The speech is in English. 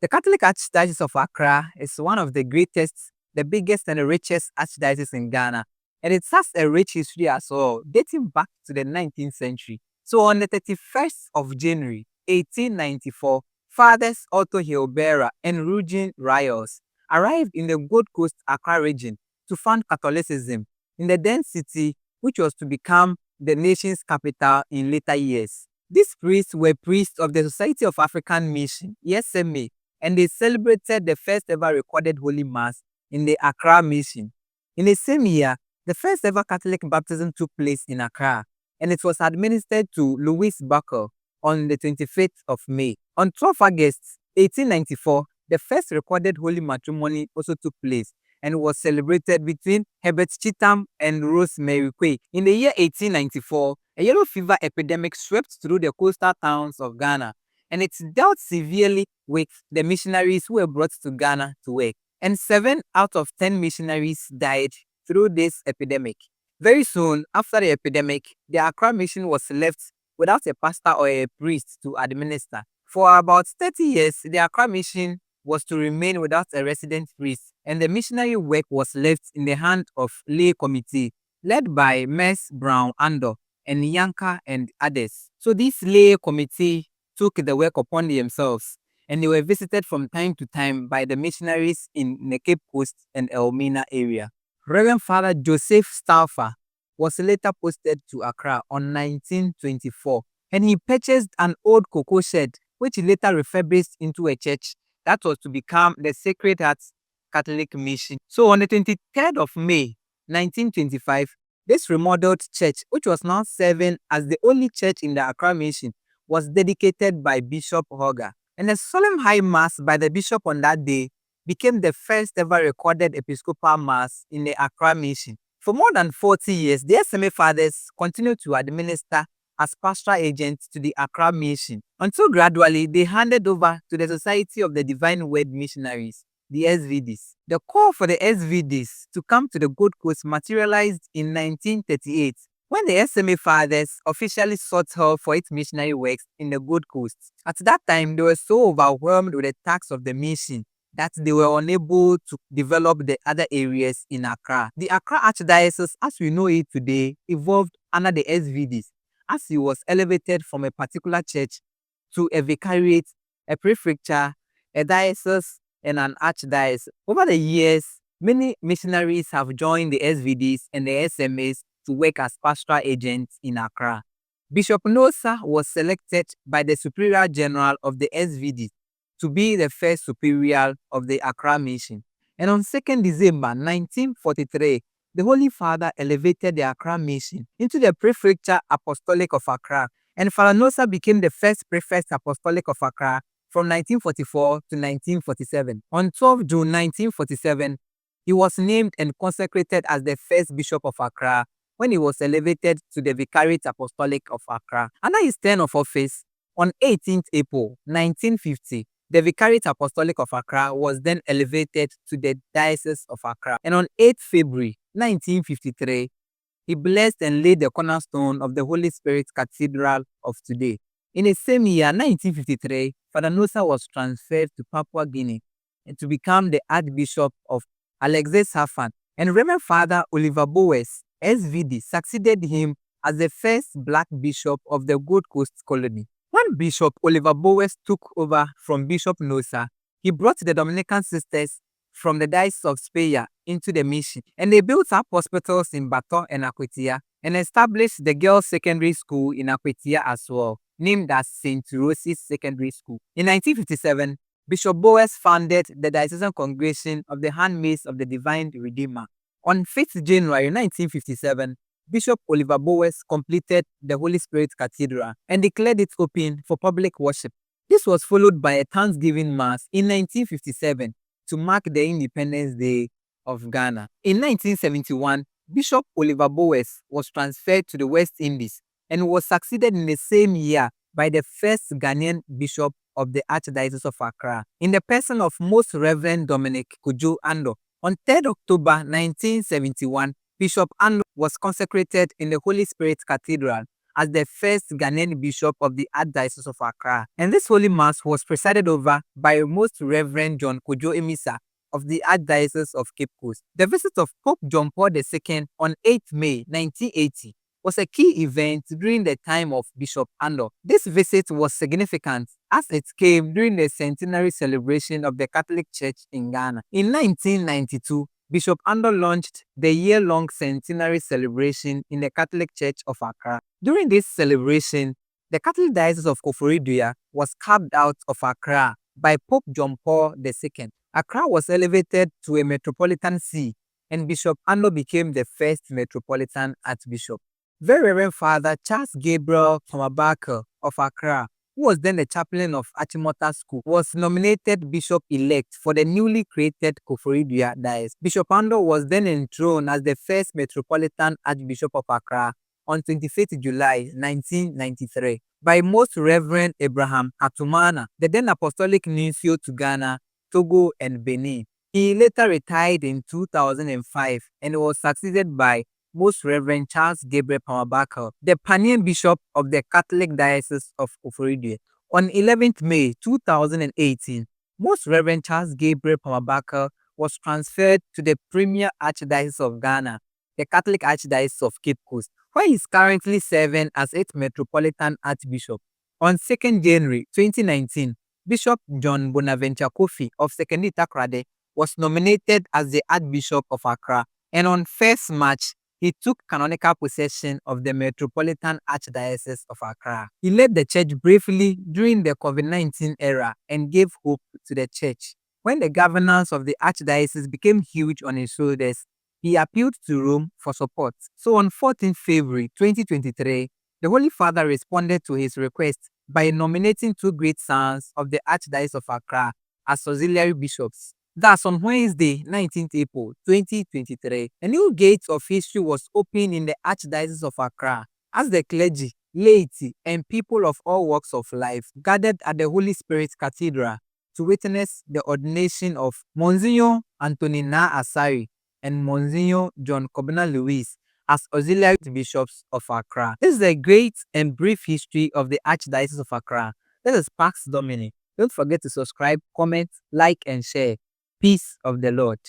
The Catholic Archdiocese of Accra is one of the greatest, the biggest and the richest archdioceses in Ghana. And it has a rich history as well, dating back to the 19th century. So on the 31st of January, 1894, Fathers Otto Hilbera and Rugen Rios arrived in the Gold Coast Accra region to found Catholicism in the then city, which was to become the nation's capital in later years. These priests were priests of the Society of African Mission, ESMA, and they celebrated the first ever recorded Holy Mass in the Accra Mission. In the same year, the first ever Catholic baptism took place in Accra, and it was administered to Louis Buckle on the 25th of May. On 12 August 1894, the first recorded holy matrimony also took place and was celebrated between Herbert Chitham and Rosemary Quake. In the year 1894, a yellow fever epidemic swept through the coastal towns of Ghana, and it dealt severely with the missionaries who were brought to Ghana to work. And 7 out of 10 missionaries died through this epidemic. Very soon after the epidemic, the Accra mission was left without a pastor or a priest to administer. For about 30 years, the Accra mission was to remain without a resident priest, and the missionary work was left in the hand of lay committee led by Mess Brown Ando and Yanka and others. So this lay committee took the work upon themselves, and they were visited from time to time by the missionaries in the Cape Coast and Elmina area. Reverend Father Joseph Stauffer was later posted to Accra on 1924, and he purchased an old cocoa shed, which he later refurbished into a church that was to become the Sacred Hearts Catholic Mission. So on the 23rd of May, 1925, this remodeled church, which was now serving as the only church in the Accra Mission, was dedicated by Bishop Hogger. And a solemn high mass by the bishop on that day became the first ever recorded Episcopal Mass in the Accra Mission. For more than 40 years, the SMA Fathers continued to administer as pastoral agents to the Accra Mission, until gradually they handed over to the Society of the Divine Word Missionaries, the SVDs. The call for the SVDs to come to the Gold Coast materialized in 1938, when the SMA Fathers officially sought help for its missionary works in the Gold Coast. At that time, they were so overwhelmed with the task of the mission that they were unable to develop the other areas in Accra. The Accra Archdiocese, as we know it today, evolved under the SVDs, as he was elevated from a particular church to a vicariate, a prefecture, a diocese, and an archdiocese. Over the years, many missionaries have joined the SVDs and the SMAs to work as pastoral agents in Accra. Bishop Nosa was selected by the Superior General of the SVDs to be the first superior of the Accra Mission. And on 2nd December 1943, the Holy Father elevated the Accra Mission into the Prefecture Apostolic of Accra, and Father Nosa became the first Prefect Apostolic of Accra from 1944 to 1947. On 12 June 1947, he was named and consecrated as the first Bishop of Accra when he was elevated to the Vicariate Apostolic of Accra. Under his term of office, on 18th April 1950, the Vicariate Apostolic of Accra was then elevated to the Diocese of Accra. And on 8th February 1953, he blessed and laid the cornerstone of the Holy Spirit Cathedral of today. In the same year, 1953, Father Nosa was transferred to Papua Guinea to become the Archbishop of Alexei-Safan, and Reverend Father Oliver Bowes, SVD, succeeded him as the first black bishop of the Gold Coast colony. When Bishop Oliver Bowes took over from Bishop Nosa, he brought the Dominican sisters from the Diocese of Speyer into the mission, and they built up hospitals in Bato and Akwetia, and established the girls' secondary school in Akwetia as well, named as St. Rosie's Secondary School. In 1957, Bishop Bowes founded the Diocesan Congregation of the Handmaids of the Divine Redeemer. On 5th January 1957, Bishop Oliver Bowes completed the Holy Spirit Cathedral and declared it open for public worship. This was followed by a Thanksgiving Mass in 1957 to mark the Independence Day of Ghana. In 1971, Bishop Oliver Bowes was transferred to the West Indies and was succeeded in the same year by the first Ghanaian Bishop of the Archdiocese of Accra, in the person of Most Reverend Dominic Kujo Ando. On 3rd October 1971, Bishop Ando was consecrated in the Holy Spirit Cathedral as the first Ghanaian bishop of the Archdiocese of Accra. And this Holy Mass was presided over by Most Reverend John Kojo Emisa of the Archdiocese of Cape Coast. The visit of Pope John Paul II on 8th May 1980 was a key event during the time of Bishop Ando. This visit was significant as it came during the centenary celebration of the Catholic Church in Ghana. In 1992, Bishop Ando launched the year-long centenary celebration in the Catholic Church of Accra. During this celebration, the Catholic Diocese of Koforidua was carved out of Accra by Pope John Paul II. Accra was elevated to a metropolitan see, and Bishop Ando became the first metropolitan archbishop. Very Reverend Father Charles Gabriel Kamabaka of Accra, who was then the chaplain of Achimota School, was nominated bishop-elect for the newly created Koforidua Diocese. Bishop Ando was then enthroned as the first metropolitan archbishop of Accra on 25th July 1993 by Most Reverend Abraham Atumana, the then apostolic nuncio to Ghana, Togo, and Benin. He later retired in 2005 and was succeeded by Most Reverend Charles Gabriel Pamabaka, the Panian Bishop of the Catholic Diocese of Koforidua. On 11th May 2018, Most Reverend Charles Gabriel Pamabaka was transferred to the Premier Archdiocese of Ghana, the Catholic Archdiocese of Cape Coast, where he is currently serving as its Metropolitan Archbishop. On 2nd January 2019, Bishop John Bonaventure Kofi of Sekondi Takoradi was nominated as the Archbishop of Accra, and on 1st March, he took canonical possession of the Metropolitan Archdiocese of Accra. He led the church bravely during the COVID-19 era and gave hope to the church. When the governance of the Archdiocese became huge on his shoulders, he appealed to Rome for support. So on 14th February 2023, the Holy Father responded to his request by nominating two great sons of the Archdiocese of Accra as auxiliary bishops. Thus, on Wednesday, 19th April 2023, a new gate of history was opened in the Archdiocese of Accra as the clergy, laity, and people of all walks of life gathered at the Holy Spirit Cathedral to witness the ordination of Monsignor Anthony Na Asari and Monsignor John Kobina Lewis as auxiliary bishops of Accra. This is a great and brief history of the Archdiocese of Accra. This is Pax Domini. Don't forget to subscribe, comment, like, and share. Peace of the Lord.